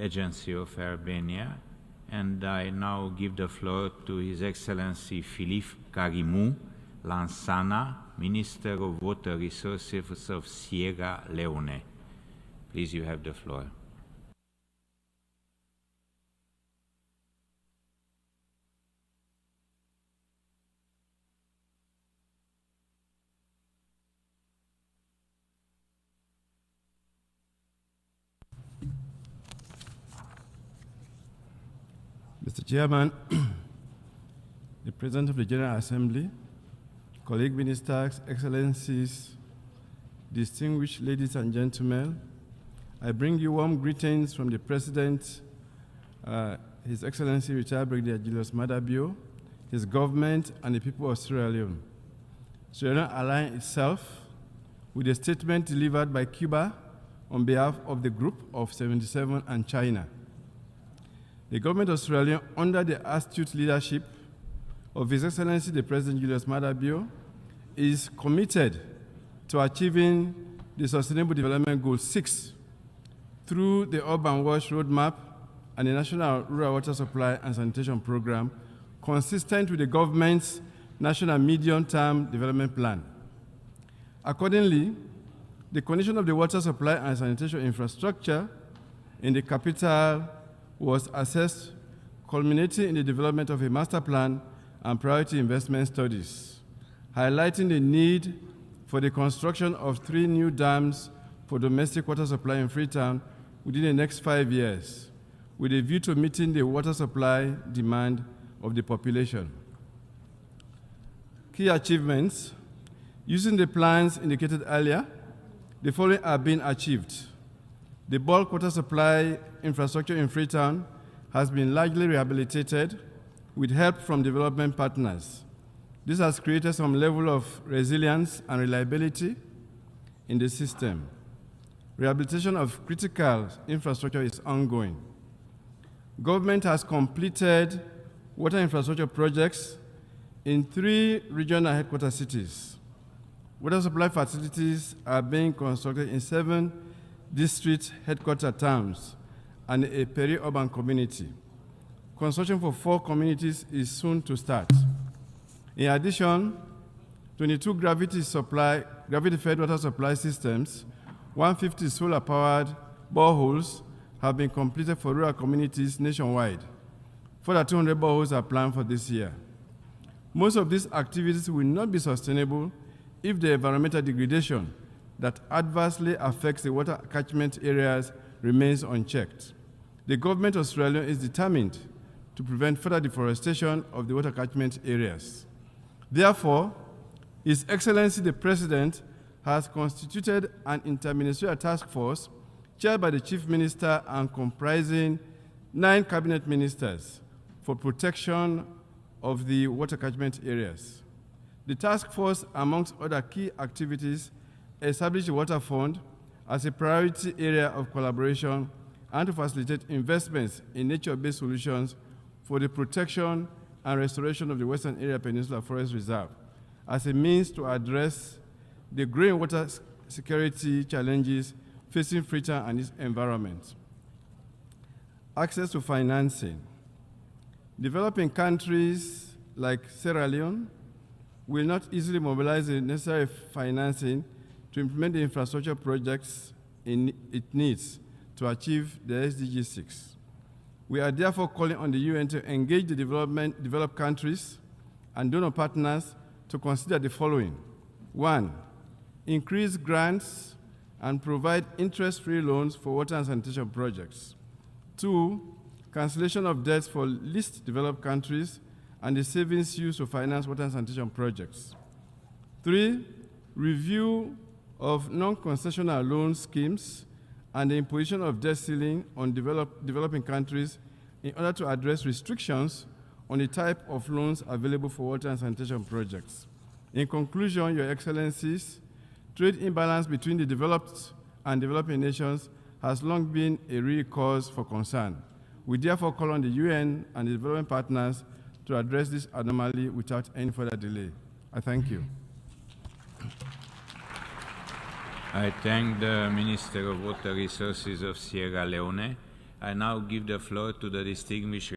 Agency of Albania, and I now give the floor to His Excellency Philippe Karimou Lansana, Minister of Water Resources of Sierra Leone. Please, you have the floor. Mr. Chairman, the President of the General Assembly, colleague ministers, excellencies, distinguished ladies and gentlemen, I bring you warm greetings from the President, His Excellency Retired Brigadier Julius Maada Bio, his government, and the people of Sierra Leone. Sierra Leone aligns itself with a statement delivered by Cuba on behalf of the Group of 77 and China. The government of Sierra Leone, under the astute leadership of His Excellency the President Julius Maada Bio, is committed to achieving the Sustainable Development Goal 6 through the Urban Wash Roadmap and the National Rural Water Supply and Sanitation Program, consistent with the government's National Medium-Term Development Plan. Accordingly, the condition of the water supply and sanitation infrastructure in the capital was assessed, culminating in the development of a master plan and priority investment studies, highlighting the need for the construction of 3 new dams for domestic water supply in Freetown within the next 5 years, with a view to meeting the water supply demand of the population. Key achievements: using the plans indicated earlier, the following are being achieved. The bulk water supply infrastructure in Freetown has been largely rehabilitated with help from development partners. This has created some level of resilience and reliability in the system. Rehabilitation of critical infrastructure is ongoing. Government has completed water infrastructure projects in 3 regional headquarter cities. Water supply facilities are being constructed in 7 district headquarter towns and a peri-urban community. Construction for 4 communities is soon to start. In addition, 22 gravity-fed water supply systems, 150 solar-powered boreholes have been completed for rural communities nationwide. Further 200 boreholes are planned for this year. Most of these activities will not be sustainable if the environmental degradation that adversely affects the water catchment areas remains unchecked. The government of Sierra Leone is determined to prevent further deforestation of the water catchment areas. Therefore, His Excellency the President has constituted an interministerial task force chaired by the Chief Minister and comprising 9 cabinet ministers for protection of the water catchment areas. The task force, amongst other key activities, established the Water Fund as a priority area of collaboration and to facilitate investments in nature-based solutions for the protection and restoration of the Western Area Peninsula Forest Reserve as a means to address the growing water security challenges facing Freetown and its environment. Access to financing. Developing countries like Sierra Leone will not easily mobilize the necessary financing to implement the infrastructure projects it needs to achieve the SDG 6. We are therefore calling on the UN to engage the developed countries and donor partners to consider the following. 1, increase grants and provide interest-free loans for water and sanitation projects. 2, cancellation of debts for least developed countries and the savings used to finance water and sanitation projects. 3, review of non-concessional loan schemes and the imposition of debt ceiling on developing countries in order to address restrictions on the type of loans available for water and sanitation projects. In conclusion, Your Excellencies, trade imbalance between the developed and developing nations has long been a real cause for concern. We therefore call on the UN and the development partners to address this anomaly without any further delay. I thank you. I thank the Minister of Water Resources of Sierra Leone. I now give the floor to the distinguished